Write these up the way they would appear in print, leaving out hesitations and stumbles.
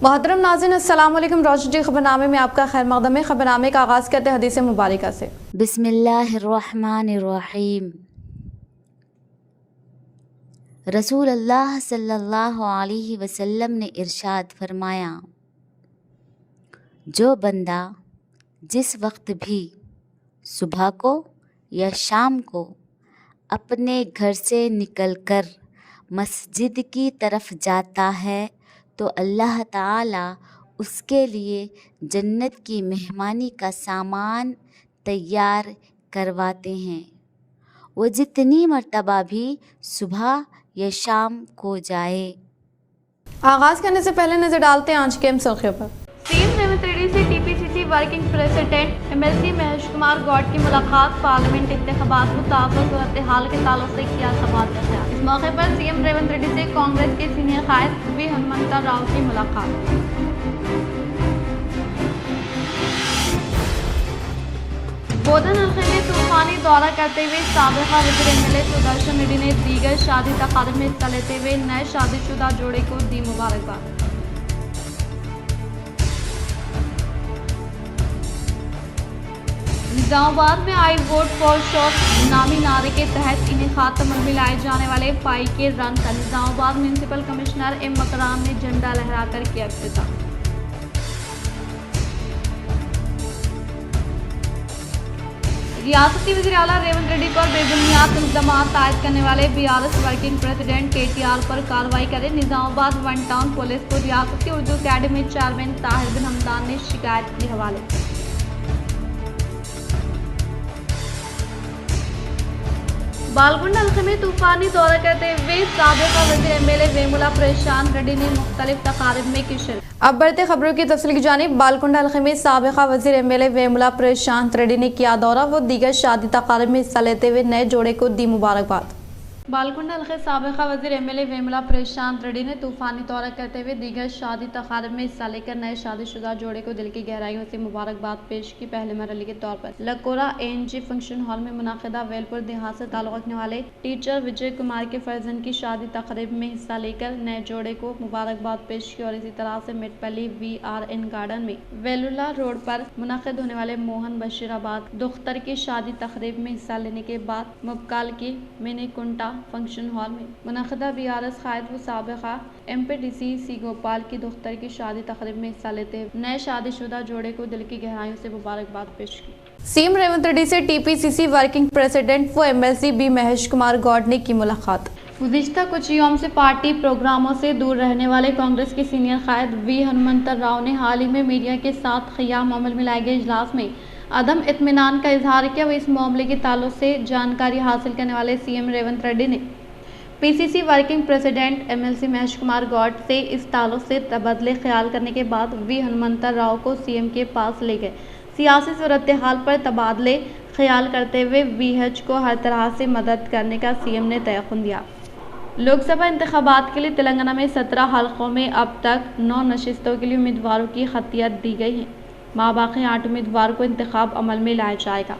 मोहतरम नाज़रीन, अस्सलाम वालेकुम। रोशनी खबरनामे में आपका खैर मक़दम है। खबरनामे का आगाज़ करते हैं हदीस मुबारका से। बिस्मिल्लाहिर्रहमानिर्रहीम। रसूल अल्लाह सल्लल्लाहु अलैहि वसल्लम ने इरशाद फरमाया, जो बंदा जिस वक्त भी सुबह को या शाम को अपने घर से निकलकर मस्जिद की तरफ जाता है तो अल्लाह ताला उसके लिए जन्नत की मेहमानी का सामान तैयार करवाते हैं। वो जितनी मर्तबा भी सुबह या शाम को जाए। आगाज़ करने से पहले नज़र डालते हैं आज के अहम सुर्खियों पर। सीएम रेवंत रेड्डी से TPCC working president MLC Mahesh Kumar Goud की मुलाकात। पार्लियामेंट इंतखाबात मुताबिक सूरत हाल के ताल्लुक से किया सवाल का ख्याल। इस मौके पर सीएम रेवंत रेड्डी से कांग्रेस के सीनियर कायद वी हनुमंता राव की मुलाकात। बोधन हल्के में तूफानी दौरा करते हुए साबिका वज़ीर एमएलए सुदर्शन रेड्डी ने दीगर शादी तकारीब में हिस्सा लेते हुए नए शादीशुदा जोड़े को दी मुबारकबाद। निजामाबाद में आई वोट फॉर शॉट नामी नारे के तहत इन्हें खात्मा में लाए जाने वाले पाई के रन का Nizamabad municipal commissioner M Makram ने झंडा लहराकर किया इफ्तिताह। रियासती वज़ीर आला रेवंत रेड्डी पर बेबुनियाद इल्ज़ाम आयद करने वाले बीआरएस वर्किंग प्रेसिडेंट केटीआर पर कार्रवाई करे। निजामाबाद वन टाउन पुलिस को रियासती उर्दू अकेडमी चेयरमैन ताहिर बिन हमदान ने शिकायत के हवाले। बालकुंड हल्के में तूफानी दौरा करते हुए साबिका वज़ीर एमएलए वेमुला प्रशांत रेड्डी ने मुख्तलिफ तकारीब में की शिरकत। अब बढ़ते खबरों की तफसील की जानिब। बालकुंड हल्के में साबिका वज़ीर एमएलए वेमुला प्रशांत रेड्डी ने किया दौरा। वो दीगर शादी तकारीब में हिस्सा लेते हुए नए जोड़े को दी मुबारकबाद। बालकुंड हल्के साबिका वज़ीर एमएलए वेमुला प्रशांत रेड्डी ने तूफानी दौरा करते हुए दीगर शादी तकारीब में हिस्सा लेकर नए शादीशुदा जोड़े को दिल की गहराइयों से मुबारकबाद पेश की। पहले मरहले के तौर पर लकोरा एएनजी फंक्शन हॉल में मुनाकिदा वेलपुर देहात से ताल्लुक़ रखने वाले टीचर विजय कुमार के फर्जंद की शादी तकारीब में हिस्सा लेकर नए जोड़े को मुबारकबाद पेश की। और इसी तरह से मिटपल्ली VRN गार्डन में वेलुला रोड पर मुनाकिद होने वाले मोहन बशीराबाद दुख्तर की शादी तकारीब में हिस्सा लेने के बाद मुबकाल की मिनी कुंटा फंक्शन हॉल में मुनाकिदा बीआरएस कायद व साबिका MPDC सी गोपाल की दुख्तर की शादी तकरीब में हिस्सा लेते हुए नए शादीशुदा जोड़े को दिल की गहराइयों से मुबारकबाद पेश की। सीएम रेवंत रेड्डी से टीपीसीसी वर्किंग प्रेसिडेंट व एमएलसी बी महेश कुमार गौड ने की मुलाकात। गुज़िश्ता कुछ यौम से पार्टी प्रोग्रामों से दूर रहने वाले कांग्रेस के सीनियर कायद वी हनुमंता राव ने हाल ही में मीडिया के साथ क़याम अमल में लाए गए इजलास में अदम इत्मीनान का इजहार किया। व इस मामले के ताल्लुक से जानकारी हासिल करने वाले सीएम रेवंत रेड्डी ने PCC working president MLC Mahesh Kumar Goud से इस ताल्लुक से तबादले ख्याल करने के बाद वी हनुमंता राव को सीएम के पास ले गए। सियासी सूरत हाल पर तबादले ख्याल करते हुए VH को हर तरह से मदद करने का सीएम ने तयक़ुन दिया। लोकसभा इंतखाबात के लिए तेलंगाना में 17 हलकों में अब तक 9 नशिस्तों के लिए उम्मीदवारों की खतियत दी गई है। माबाकी 8 उम्मीदवारों को इंतखाब अमल में लाया जाएगा।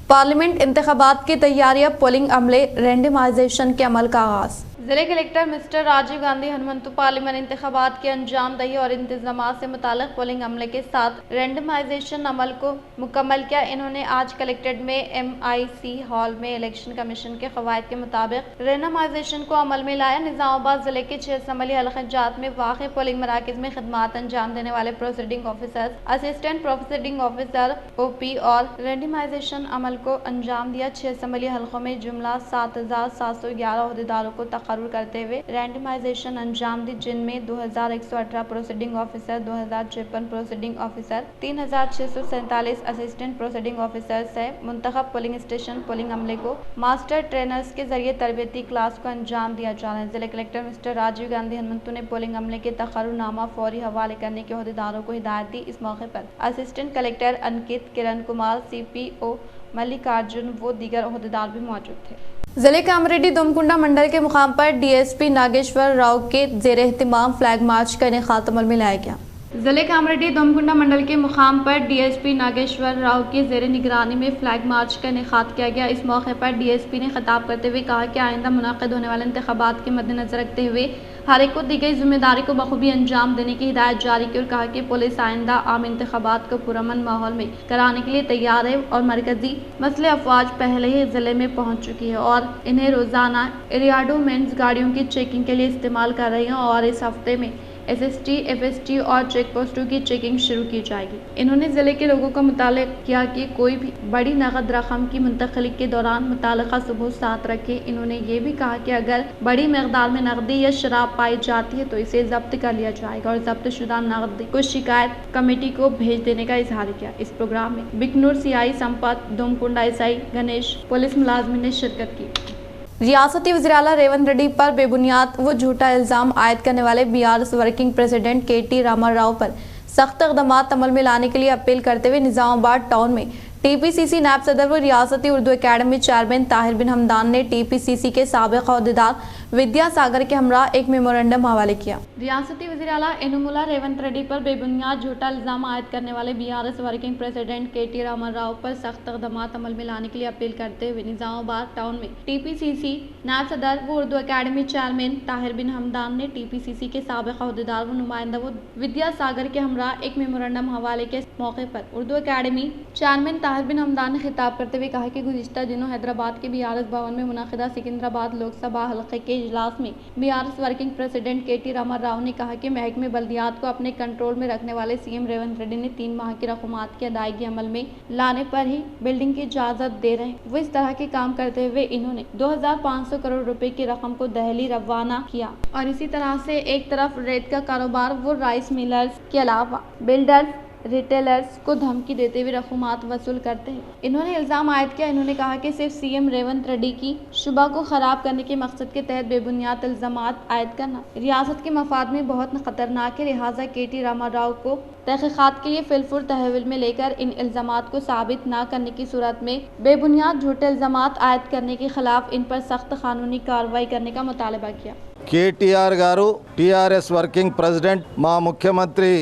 पार्लियामेंट इंतखाबात की तैयारियां, पोलिंग अमले, रेंडमाइजेशन के अमल का आगाज। जिले collector mister Rajiv Gandhi Hanumanthu parliament इंतखाबात के अंजाम दही और इंतजामात से मुताल्लिक पोलिंग अमले के साथ रेंडमाइजेशन अमल को मुकम्मल किया। इन्होंने आज कलेक्ट्रेट में MIC हॉल में इलेक्शन कमीशन के कवायद के मुताबिक रेंडमाइजेशन को अमल में लाया। निजामाबाद जिले के 6 असम्बली हल्का जात में वाक़ पोलिंग मराकज़ में खिदमात अंजाम देने वाले proceeding officer, assistant proceeding officer OP और रेंडमाइजेशन अमल को अंजाम दिया। 6 असम्बली हल्कों में जुमला 7,711 अहदेदारों को तकर्रुर करते हुए रेंडमाइजेशन अंजाम दी, जिनमें 2,118 proceeding officer, 2,053 proceeding officer, 3,647 assistant proceeding officer से मुंतखब पोलिंग स्टेशन पोलिंग अमले को मास्टर ट्रेनर्स के जरिए तरबियती क्लास को अंजाम दिया जा रहा है। जिला कलेक्टर मिस्टर राजीव गांधी हनुमंतु ने पोलिंग अमले के तकर्रुरनामा फौरी हवाले करने के अहदेदारों को हिदायत दी। इस मौके पर असिस्टेंट कलेक्टर अंकित, किरण कुमार, CPO मल्लिकार्जुन व दीगर अहदेदार भी मौजूद थे। जिले कामरेड्डी दुमकुंडा मंडल के मुकाम पर DSP नागेश्वर राव के जेर एहतिमाम फ्लैग मार्च का इनेकाद अमल में लाया गया। जिले कामरेड्डी दोमकुंडा मंडल के मुकाम पर डीएसपी नागेश्वर राव की जेर निगरानी में फ्लैग मार्च का इनेकाद किया गया। इस मौके पर डीएसपी ने खिताब करते हुए कहा कि आइंदा मुनाकिद होने वाले इंतखाबात के मद्देनजर रखते हुए हर एक को दी गई जिम्मेदारी को बखूबी अंजाम देने की हिदायत जारी की और कहा कि पुलिस आइंदा आम इंतखाबात को पुरअमन माहौल में कराने के लिए तैयार है और मरकजी मसले अफवाज पहले ही जिले में पहुंच चुकी है और इन्हें रोजाना एरियाडोमेंट्स गाड़ियों की चेकिंग के लिए इस्तेमाल कर रही हैं और इस हफ्ते में एसएसटी, एफएसटी और चेक पोस्टों की चेकिंग शुरू की जाएगी। इन्होंने जिले के लोगों को मुतालिब किया कि कोई भी बड़ी नकद रकम की मुंतकली के दौरान मुतालिका सबूत साथ रखे। इन्होंने ये भी कहा कि अगर बड़ी मकदार में नकदी या शराब पाई जाती है तो इसे जब्त कर लिया जाएगा और जब्त शुदा नकदी को शिकायत कमेटी को भेज देने का इजहार किया। इस प्रोग्राम में Biknoor CI Sampath, Domakonda SI Ganesh, police मुलाजमीन ने शिरकत की। रियासती वज़ीर-ए-आला रेवंत रेड्डी पर बेबुनियाद व झूठा इल्ज़ाम आयद करने वाले BRS working president KT. Rama Rao पर सख्त इक़दामात अमल में लाने के लिए अपील करते हुए निज़ामाबाद टाउन में टीपीसीसी नायब सदर व रियासती उर्दू अकेडमी चेयरमैन ताहिर बिन हमदान ने टीपीसीसी के साबिक़ अहदेदार विद्यासागर के हमरा एक मेमोरेंडम हवाले किया। रियासती वज़ीर-ए-आला एनुमुल्ला रेवंत रेड्डी पर बेबुनियाद झूठा इल्ज़ाम आयद करने वाले BRS working president KT. Rama Rao पर सख्त इक़दामात अमल में लाने के लिए अपील करते हुए निज़ामाबाद टाउन में टीपीसीसी नायब सदर व उर्दू अकेडमी चेयरमैन ताहिर बिन हमदान ने टीपीसीसी के साबिक़ अहदेदार व नुमाइंदा व विद्यासागर के हमरा एक मेमोरेंडम हवाले के मौके पर उर्दू अकेडमी चेयरमैन ताहिर बिन हमदान ने खिताब करते हुए कहा कि गुज़िश्ता दिनों हैदराबाद के बीआरएस भवन में मुनाकिदा सिकंदराबाद लोकसभा हल्के के इजलास में BRS working president KT. Rama Rao ने कहा कि महकमे बल्दियात को अपने कंट्रोल में रखने वाले सीएम रेवंत रेड्डी ने 3 माह की रकूमात की अदायगी अमल में लाने पर ही बिल्डिंग की इजाजत दे रहे हैं। वो इस तरह के काम करते हुए इन्होंने 2500 करोड़ रुपए की रकम को दहली रवाना किया और इसी तरह से एक तरफ रेत का कारोबार वो राइस मिलर्स के अलावा बिल्डर्स रिटेलर्स को धमकी देते हुए रकूमात वसूल करते हैं। इन्होंने इल्ज़ाम आयद किया। इन्होंने कहा कि सिर्फ सीएम रेवंत रेड्डी की शुबा को ख़राब करने के मकसद के तहत बेबुनियाद इल्ज़ामात आयद करना रियासत के मफाद में बहुत खतरनाक है। लिहाजा के.टी. रामाराव को तहक़ीक़ात के लिए फिलफुर तहवील में लेकर इन इल्ज़ामात को साबित न करने की सूरत में बेबुनियाद झूठे इल्ज़ामात आयद करने के खिलाफ इन पर सख्त कानूनी कार्रवाई करने का मुतालबा किया। केटीआर गारू टीआरएस वर्किंग प्रेसिडेंट మా ముఖ్యమంత్రి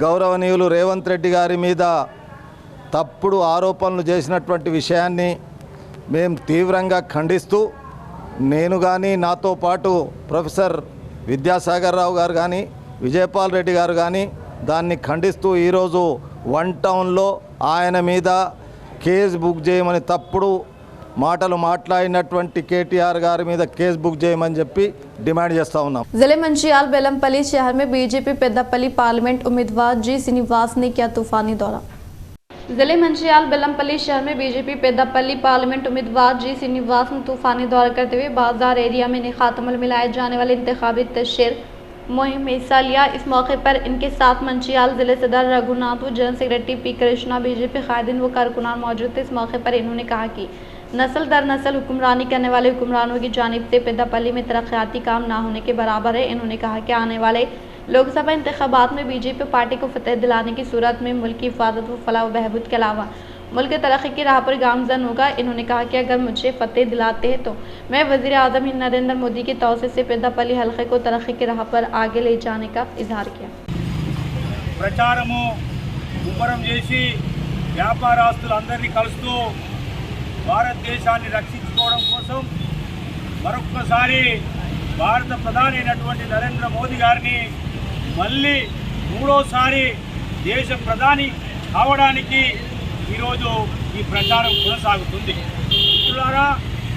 గౌరవనీయులు రేవంత్ రెడ్డి గారి మీద తప్పుడు ఆరోపణలు చేసినటువంటి విషయాన్ని మేము తీవ్రంగా ఖండిస్తూ నేను కానీ నాతో పాటు ప్రొఫెసర్ విద్యాసాగర్ రావు గారు కానీ విజయపాల్ రెడ్డి గారు కానీ దాన్ని ఖండిస్తూ ఈరోజు 1 టౌన్లో ఆయన మీద కేసు బుక్ చేయమని తప్పుడు మాటలు మాట్లాడినటువంటి కేటీఆర్ గారి మీద కేసు బుక్ చేయమని చెప్పి डिमांड చేస్తా ఉన్నాం। जिले मंचियाल बेलमपल्ली शहर में बीजेपी पेद्दापल्ली पार्लियामेंट उम्मीदवार जी श्रीनिवास ने किया तूफानी दौरा। जिले मंचियाल बेलमपल्ली शहर में बीजेपी पेद्दापल्ली पार्लियामेंट उम्मीदवार जी श्रीनिवास ने तूफानी दौरा करते हुए बाजार एरिया में अमल में लाए जाने वाले इंतखाबी तशहीर मुहिम में हिस्सा लिया। इस मौके पर इनके साथ मंचियाल जिले सदर रघुनाथ व general secretary P Krishna BJP कायदीन व कारकुनान मौजूद थे। इस मौके पर इन्होंने कहा कि नस्ल दर नस्ल हुक्मरानी करने वाले हुक्मरानों की जानिब से पेद्दापल्ली में तरक्याती काम ना होने के बराबर है। इन्होंने कहा कि आने वाले लोकसभा इंतखाबात में बीजेपी पार्टी को फतेह दिलाने की सूरत में मुल्क की हिफाजत व फलाह व बहबूद के अलावा मुल्क तरक्की की राह पर गामजन होगा। इन्होंने कहा कि अगर मुझे फतेह दिलाते हैं तो मैं वज़ीर आज़म नरेंद्र मोदी की तौसीए से पेद्दापल्ली हल्के को तरक्की की राह पर आगे ले जाने का इजहार किया। ప్రచారము ముమ్మరం చేసి వ్యాపారస్తులందరినీ కలుస్తూ భారతదేశాన్ని రక్షించుకోవడం కోసం మరొక్కసారి భారత ప్రధాని అయినటువంటి నరేంద్ర మోదీ గారిని మళ్ళీ మూడోసారి దేశ ప్రధాని అవడానికి ఈరోజు ఈ ప్రచారం కొనసాగుతుంది। మిత్రులారా,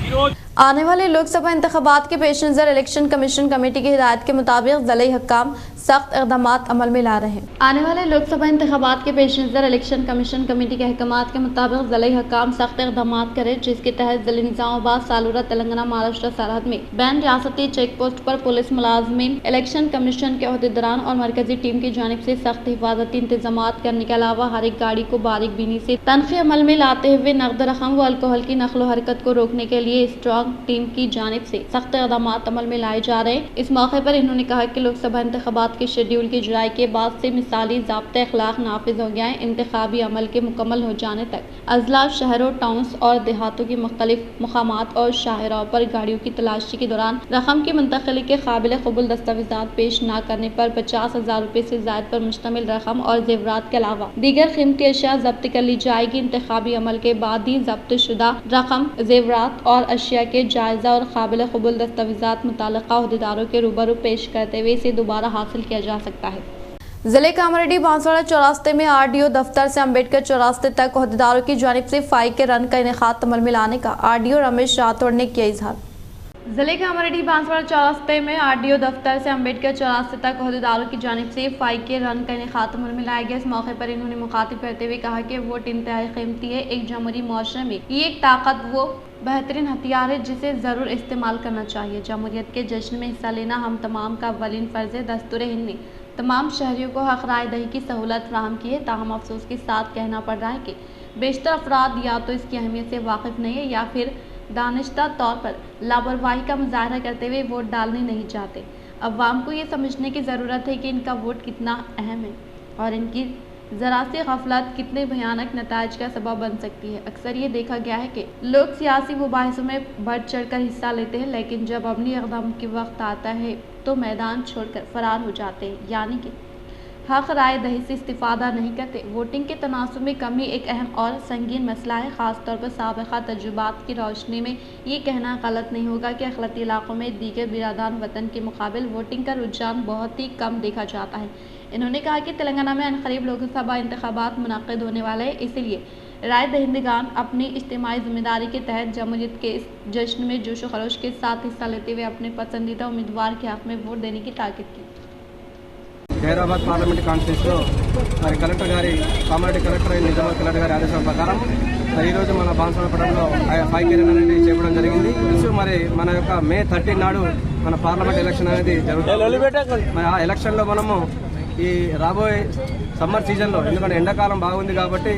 ఈరోజు आने वाले लोकसभा इंतखाबात के पेश नज़र इलेक्शन कमीशन कमेटी की हिदायत के मुताबिक ज़िले हक्काम सख्त इक़दामात अमल में ला रहे हैं। आने वाले लोकसभा इंतखाबात के पेश नज़र इलेक्शन कमीशन कमेटी के अहकामात के मुताबिक ज़िले हक्काम सख्त इक़दामात करें, जिसके तहत ज़िले निज़ामाबाद, सालूरा, तेलंगाना, महाराष्ट्र सरहद में बैन रियासती चेक पोस्ट पर पुलिस मुलाजमीन, इलेक्शन कमीशन के अहदेदारान और मरकजी टीम की जानिब से सख्त हिफाजती इंतजामात करने के अलावा हर एक गाड़ी को बारीक बीनी से तनख़ी अमल में लाते हुए नकद रकम व अल्कोहल की नकलो हरकत को रोकने के लिए स्टॉक स्ट्रॉन्ग टीम की जानिब से सख्त इक़दाम अमल में लाए जा रहे हैं। इस मौके पर इन्होंने कहा कि लोकसभा इंतखाबात के शेड्यूल की जुलाई के बाद से मिसाली ज़ाब्ते अखलाक नाफिज हो गया है। इंतखाबी अमल के मुकम्मल हो जाने तक अजला, शहरों, टाउन्स और देहातों की मुख्तलिफ मुकामात और शाहराओं पर गाड़ियों की तलाशी के दौरान रकम की मुंतकिली के काबिल कबूल दस्तावेजात पेश न करने पर 50,000 रुपये से ज़ायद पर मुश्तमिल रकम और जेवरात के अलावा दीगर कीमती अशिया जब्त कर ली जाएगी। इंतखाबी अमल के बाद ही जब्त शुदा रकम, जेवरात और अशिया के जायजा और काबिल कबूल दस्तावेजात मुताल्लिका अहदेदारों के रूबरू पेश करते हुए इसे दोबारा हासिल किया जा सकता है। जिले कामरेड्डी बांसवाड़ा चौरास्ते में आरडीओ दफ्तर से अम्बेडकर चौरास्ते तक अहदेदारों की जानिब से फाई के रन का इनेकाद अमल में लाने का आरडीओ रमेश राठौड़ ने किया इजहार। जिले के अमरेडी बांसवाड़ा चौरास्ते में आरडीओ दफ्तर से अम्बेडकर चौरास्ते तक अहदेदारों की जानिब से फाई के रन का इनेकाद अमल में लाया गया। इस मौके पर इन्होंने मुखातिब करते हुए कहा कि वोट इंतहाई कीमती है। एक जमहूरी माशरे में ये एक ताकत वो बेहतरीन हथियार है जिसे ज़रूर इस्तेमाल करना चाहिए। जमहूरियत के जश्न में हिस्सा लेना हम तमाम का अव्वलीन फ़र्ज़ है। दस्तूर हिंद ने तमाम शहरियों को हक़ राय दही की सहूलत फराहम की है। ताहम अफसोस के साथ कहना पड़ रहा है कि बेशतर अफराद या तो इसकी अहमियत से वाकिफ़ नहीं है या फिर दानिश्ता तौर पर लापरवाही का मुजाहरा करते हुए वोट डालने नहीं चाहते। अवाम को ये समझने की ज़रूरत है कि इनका वोट कितना अहम है और इनकी ज़रा सी गफलत कितने भयानक नताइज का सबब बन सकती है। अक्सर ये देखा गया है कि लोग सियासी मुबाहिसों में बढ़ चढ़ कर हिस्सा लेते हैं, लेकिन जब अपनी इक़दाम के वक्त आता है तो मैदान छोड़कर फरार हो जाते हैं, यानी कि हक़ राय दही से इस्तिफ़ादा नहीं करते। वोटिंग के तनासुब में कमी एक अहम और संगीन मसला है। ख़ासतौर पर साबिक़ा तजुर्बात की रोशनी में ये कहना गलत नहीं होगा कि अखलती इलाक़ों में दीगर बिरादान वतन के मुकाबिल वोटिंग का रुझान बहुत ही कम देखा जाता है। इन्होंने कहा कि तेलंगाना में अनक़रीब लोकसभा इंतखाबात मुनक़्क़िद होने वाले हैं, इसलिए राय दहिंदगान अपनी इज्तिमाई ज़िम्मेदारी के तहत जमहूरियत के इस जश्न में जोश व खरोश के साथ हिस्सा लेते हुए अपने पसंदीदा उम्मीदवार के हक़ में वोट देने की ताकीद की। హైదరాబాద్ పార్లమెంట్ కాన్స్టిట్యూన్సీలో మరి కలెక్టర్ గారి కామారెడ్డి కలెక్టర్ నిజామాబాద్ కలెక్టర్ గారి ఆదేశాల ప్రకారం ఈరోజు మన బాన్సవాడపట్నంలో ఫైవ్ కేర్ అనేది చేయడం జరిగింది. తెలుసు మరి మన యొక్క మే 13 నాడు మన పార్లమెంట్ ఎలక్షన్ అనేది జరుగుతుంది. మరి ఆ ఎలక్షన్లో మనము ఈ రాబోయే సమ్మర్ సీజన్లో ఎందుకంటే ఎండాకాలం బాగుంది కాబట్టి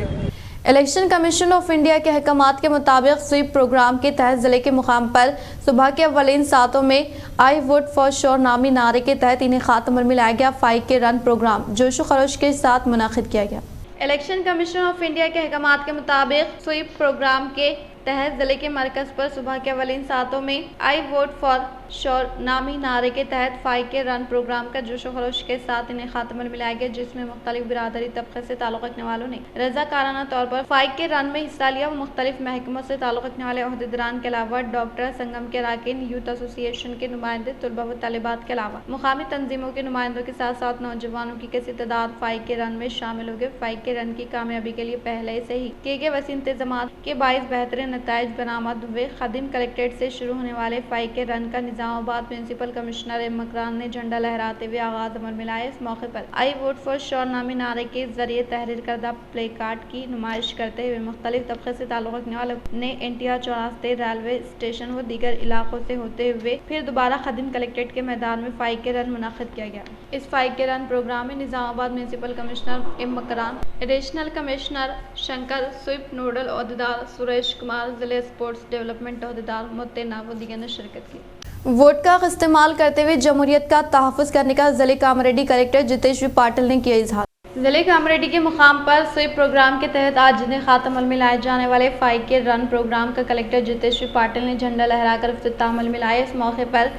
इलेक्शन कमीशन ऑफ इंडिया के अहकामात के मुताबिक स्वीप प्रोग्राम के तहत जिले के मुकाम पर सुबह के अव्वलीन सातों में आई वोट फॉर श्योर नामी नारे के तहत इनेकाद अमल में लाया गया। फाइव के रन प्रोग्राम जोश व खरोश के साथ मुनाकिद किया गया। इलेक्शन कमीशन ऑफ इंडिया के अहकामात के मुताबिक स्वीप प्रोग्राम के तहत जिले के मरकज़ पर सुबह के अव्वलीन सातों में आई वोट फॉर श्योर नामी नारे के तहत फाइव के रन प्रोग्राम का जोश व खरोश के साथ इनेकाद अमल में लाया गया, जिसमें मुख्तलिफ बिरादरी तबके से ताल्लुक़ रखने वालों ने रज़ाकाराना तौर पर फाइव के रन में हिस्सा लिया। मुख्तलिफ महकमों से ताल्लुक़ रखने वाले अहदेदारान के अलावा डॉक्टर संगम के अरकान, यूथ एसोसिएशन के नुमाइंदे, तलबा व तालिबात के अलावा मुकामी तंजीमों के नुमाइंदों के साथ साथ नौजवानों की कसी तादाद फाइव के रन में शामिल हो गए। फाइव के रन की कामयाबी के लिए पहले से ही किए गए वसी इंतजाम के बाइस बेहतरीन नताइज बरामद हुए। खदीम कलेक्ट्रेट से शुरू होने वाले फाइव के रन का Nizamabad municipal commissioner M Makran ने झंडा लहराते हुए आगाज अमल में लाया। इस मौके पर आई वोट फॉर श्योर नामी नारे के जरिए तहरीर करदा प्ले कार्ड की नुमाइश करते हुए मुख्तलिफ तबके से ताल्लुक़ रखने वाले ने एनटीआर चौरास्ते, रेलवे स्टेशन व दीगर इलाकों से होते हुए फिर दोबारा खदीम कलेक्ट्रेट के मैदान में फाइव के रन मुनक़्क़िद किया गया। इस फाइव के रन प्रोग्राम में Nizamabad municipal commissioner M Makran, additional commissioner Shankar, sweep nodal अहदेदार सुरेश कुमार, जिले स्पोर्ट्स डेवलपमेंट अहदेदार मुत्तेना व दीगर ने शिरकत की। वोट का इस्तेमाल करते हुए जमहूरियत का तहफ़्फ़ुज़ करने का जिले कामरेड्डी कलेक्टर जितेश पाटिल ने किया इजहार। जिले कामरेड्डी के मुकाम पर स्वीप प्रोग्राम के तहत आज इनेकाद अमल में लाए जाने वाले फाइव के रन प्रोग्राम का कलेक्टर जितेश पाटिल ने झंडा लहराकर इफ्तिताह अमल में लाया। इस मौके पर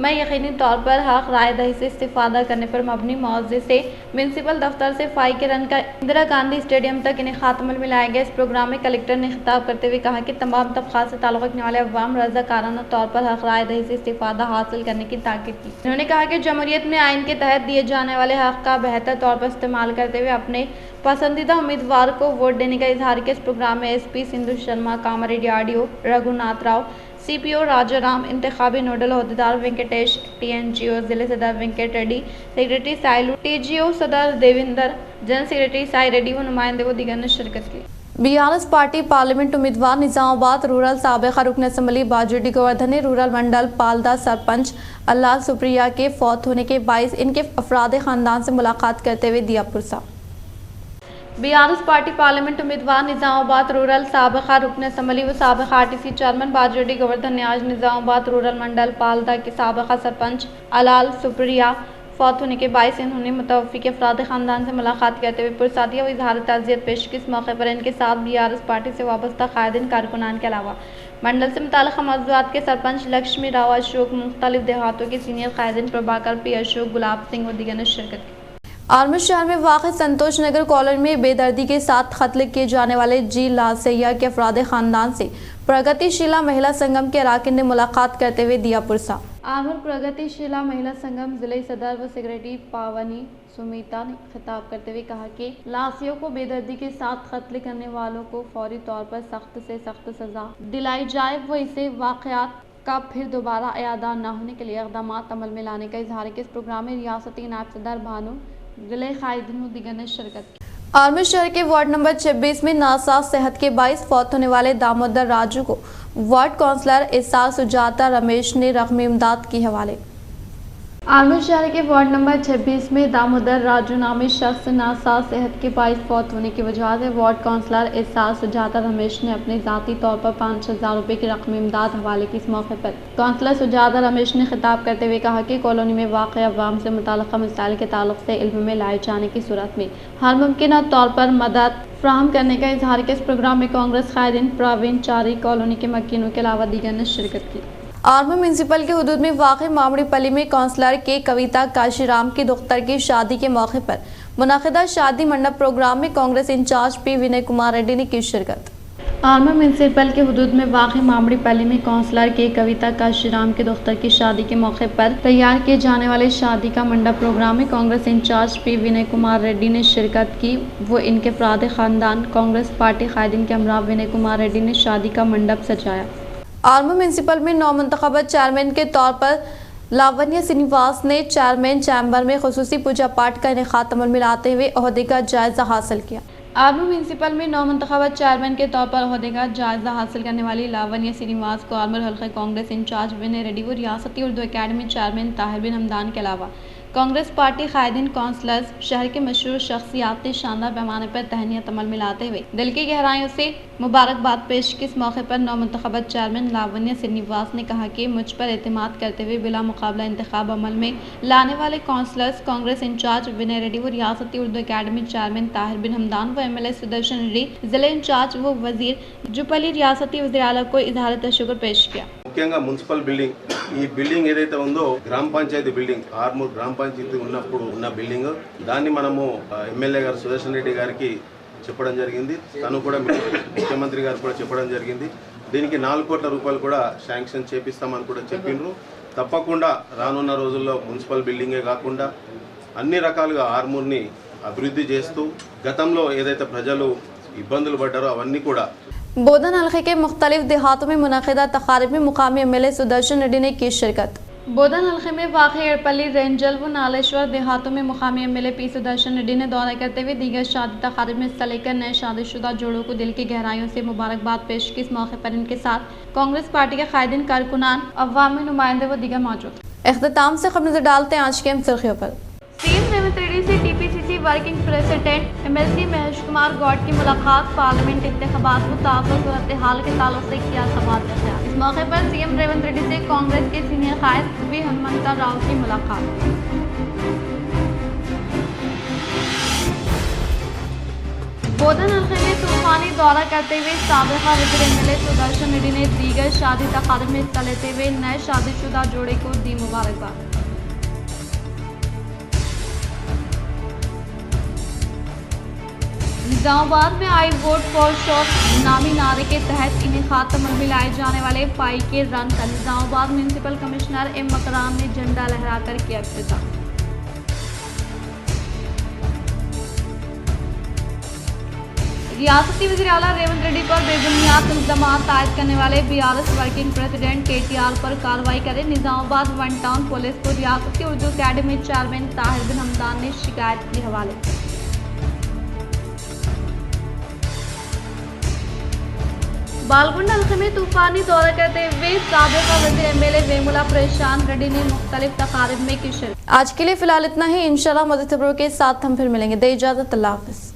मैं यकीनी तौर पर हक़ राय दही से इस्तिफ़ादा करने पर मबनी मौज़े से म्यूनसिपल दफ्तर से फाइव के रन का इंदिरा गांधी स्टेडियम तक इनेकाद अमल में लाया गया। इस प्रोग्राम में कलेक्टर ने खिताब करते हुए कहा कि तमाम तबक़ात से ताल्लुक़ रखने वाले अवाम रज़ाकाराना तौर पर हक़ राय दही से इस्तिफ़ादा हासिल करने की ताकीद की। उन्होंने कहा कि जमहूरियत में आइन के तहत दिए जाने वाले हक़ का बेहतर तौर पर इस्तेमाल करते हुए अपने पसंदीदा उम्मीदवार को वोट देने का इजहार किया। इस प्रोग्राम में SP Sindhu Sharma, Kamareddy RDO Raghunath Rao, CPO Rajaram, इंतखाबी नोडल अहदेदार वेंकटेश, टीएनजीओ जिले सदर Venkat Reddy, secretary Sailu, TGO Sadar Devinder, general secretary Sai Reddy व नुमाइंदे व दीगर ने शिरकत की। बीआरएस पार्टी पार्लियामेंट उम्मीदवार निजामाबाद रूरल साबिक़ा रुकन असम्बली बाजुडी गोवर्धन ने रूरल मंडल पालदा सरपंच अल्लाह सुप्रिया के फौत होने के बाइस इनके अफराद ख़ानदान से मुलाकात करते हुए दिया पुरसा। बीआरएस पार्टी पार्लियामेंट उम्मीदवार निजामाबाद रूरल साबिका रुकन असम्बली व साबिका आरटीसी चेयरमैन बाजरेड्डी गोवर्धन ने आज निजामाबाद रूरल मंडल पालदा के साबिका सरपंच अलाल सुप्रिया फौत होने के बायस इन्होंने मुतवफ़ी के अफराद ख़ानदान से मुलाकात करते हुए पुरसादिया व इजहार ताज़ियत पेश की। इस मौके पर इनके साथ बीआरएस पार्टी से वाबस्ता कायदीन कारकुनान के अलावा मंडल से मुताल्लिक़ मौज़ूआत के सरपंच लक्ष्मी राव अशोक, मुख्तलिफ देहातों के सीनियर कायदीन प्रभाकर पी अशोक, गुलाब सिंह व दीगर ने शिरकत की। आर्मूर शहर में वाक़ संतोष नगर कॉलोनी में बेदर्दी के साथ कत्ल किए जाने वाले जी लासैया के अफराद ख़ानदान से प्रगतिशीला महिला संगम के अराकीन ने मुलाकात करते हुए दिया पुरसा। आर्मूर प्रगतिशीला महिला संगम जिले सदर व सेक्रेटरी पावनी सुमिता ने खिताब करते हुए कहा कि लासियों को बेदर्दी के साथ कत्ल करने वालों को फौरी तौर पर सख्त से सख्त सजा दिलाई जाए व इसे वाक़यात का फिर दोबारा यादा न होने के लिए इक़दाम अमल में लाने का इजहार किया। इस प्रोग्राम में रियासती नायब सदर भानु जिले कायदीन व दीगर ने शिरकत की। आर्मूर शहर के वार्ड नंबर 26 में नासाज सेहत के बाइस फौत होने वाले दामोदर राजू को वार्ड काउंसलर एसार सुजाता रमेश ने रकमी इमदाद के हवाले। आर्मूर शहर के वार्ड नंबर 26 में दामोदर राजू नामी शख्स नासाज सेहत के बाइस फौत होने की वजह से वार्ड काउंसलर एसार सुजाता रमेश ने अपने ज़ाती तौर पर 5,000 रुपये की रकमी इमदाद हवाले की। इस मौके पर काउंसलर सुजाता रमेश ने खिताब करते हुए कहा कि कॉलोनी में वाक़ अवाम से मुताल्लिक़ मसाइल के ताल्लुक़ से इल्म में लाए जाने की सूरत में हर मुमकिन तौर पर मदद फ्राहम करने का इजहार किया। इस प्रोग्राम में कांग्रेस कायदीन प्रवीण चारी, कॉलोनी के मकीनों के अलावा दीगर ने शिरकत की। आर्मूर म्यूनसिपल के हुदूद में वाक़ मामड़ीपल्ली में काउंसलर के कविता काशीराम की दुख्तर की शादी के मौके पर मुनाकिदा शादी मंडप प्रोग्राम में कांग्रेस इंचार्ज पी विनय कुमार रेड्डी ने की शिरकत। आर्मूर म्यूनसिपल के हुदूद में वाक़ मामड़ीपल्ली में काउंसलर के कविता काशीराम की दुख्तर की शादी के मौके पर तैयार किए जाने वाले शादी का मंडप प्रोग्राम में कांग्रेस इंचार्ज पी विनय कुमार रेड्डी ने शिरकत की। वो इनके अफराद ख़ानदान कांग्रेस पार्टी कायदीन के हमरा विनय कुमार रेड्डी ने शादी का मंडप सजाया। आर्मूर म्यूनसिपल में नौमंतखब चेयरमैन के तौर पर लावण्य श्रीनिवास ने चेयरमैन चैम्बर में खुसूसी पूजा पाठ का इनेकाद अमल में लाते हुए ओहदे का जायजा हासिल किया। आर्मूर म्यूनसिपल में नौमंतखब चेयरमैन के तौर पर ओहदे का जायजा हासिल करने वाली लावण्य श्रीनिवास को आर्मूर हल्के कांग्रेस इंचार्ज विनय रेड्डी व रियासती उर्दू अकेडमी चेयरमैन ताहिर बिन हमदान के अलावा कांग्रेस पार्टी कायदीन काउंसलर्स शहर के मशहूर शख्सियात ने शानदार पैमाने पर तहनीत अमल में लाते हुए दिल की गहराइयों से मुबारकबाद पेश की। इस मौके पर नौमंतखब चेयरमैन लावण्य श्रीनिवास ने कहा कि मुझ पर एतमाद करते हुए बिला मुकाबला इंतखाब अमल में लाने वाले काउंसलर्स कांग्रेस इंचार्ज विनय रेड्डी व रियासती उर्दू अकेडमी चेयरमैन ताहिर बिन हमदान व MLA सुदर्शन रेड्डी, जिले इंचार्ज व वजीर जुपली रियासती वज़ीर आला को इजहार तशक्कुर पेश किया। ముఖ్యంగా మున్సిపల్ బిల్డింగ్ ఈ బిల్డింగ్ ఏదైతే ఉందో గ్రామ పంచాయతీ బిల్డింగ్ ఆర్మూర్ గ్రామ పంచాయతీ ఉన్నప్పుడు ఉన్న బిల్డింగ్ దాన్ని మనము ఎమ్మెల్యే గారు సుదర్శన్ రెడ్డి గారికి చెప్పడం జరిగింది. తను కూడా ముఖ్యమంత్రి గారు కూడా చెప్పడం జరిగింది. దీనికి 4 కోట్ల రూపాయలు కూడా శాంక్షన్ చేపిస్తామని కూడా చెప్పిండ్రు. తప్పకుండా రానున్న రోజుల్లో మున్సిపల్ బిల్డింగే కాకుండా అన్ని రకాలుగా ఆర్మూర్ని అభివృద్ధి చేస్తూ గతంలో ఏదైతే ప్రజలు ఇబ్బందులు పడ్డారో అవన్నీ కూడా बोधन हल्के के मुख्तलिफ देहातों में मुनाकिदा तकारीब में मुकामी MLA सुदर्शन रेड्डी ने की शिरकत। बोधन हल्के में वाक़ एड़पल्ली, रेंजल व नालेश्वर देहातों में मुकामी MLA पी सुदर्शन रेड्डी ने दौरा करते हुए दीगर शादी तकारीब में हिस्सा लेकर नए शादीशुदा जोड़ों को दिल की गहराइयों से मुबारकबाद पेश की। इस मौके पर इनके साथ कांग्रेस पार्टी के कायदीन कारकुनान, अवामी नुमाइंदे व दीगर मौजूद। इख्तिताम से खबर नजर डालते हैं आज के अहम सुर्खियों पर। सीएम रेवंत रेड्डी से TPCC working president MLC Mahesh Kumar Goud की मुलाकात। पार्लियामेंट इंतखाबात में ताज़ा सूरत हाल के ताल्लुक से किया सवाल का ख्याल। इस मौके पर सीएम रेवंत रेड्डी से कांग्रेस के सीनियर कायद वी हनुमंता राव की मुलाकात। बोधन हल्के में तूफानी दौरा करते हुए साबिका वज़ीर MLA सुदर्शन रेड्डी ने दीगर शादी तकारीब में हिस्सा लेते हुए नए शादीशुदा जोड़े को दी मुबारकबाद। निजामाबाद में आई वोट फॉर शॉट नामी नारे के तहत इनेकाद अमल में लाए जाने वाले पाई के रन का Nizamabad municipal commissioner M Markram ने झंडा लहराकर किया इफ्तिताह। रियासती वज़ीर आला रेवंत रेड्डी पर बेबुनियाद इल्ज़ाम आयद करने वाले BRS वर्किंग प्रेसिडेंट KTR पर कार्रवाई करे। निजामाबाद वन टाउन पुलिस को रियासती उर्दू अकेडमी चेयरमैन ताहिर बिन हमदान ने शिकायत के हवाले। बालगुंड हल्के में तूफानी दौरा करते हुए साबिका वज़ीर MLA वेमुला परेशान रेड्डी ने मुख्तलिफ तकारीब में की शिरकत। आज के लिए फिलहाल इतना ही। इंशाल्लाह मज़ीद खबरों के साथ हम फिर मिलेंगे। दे इजाज़त, अल्लाह हाफ़िज़।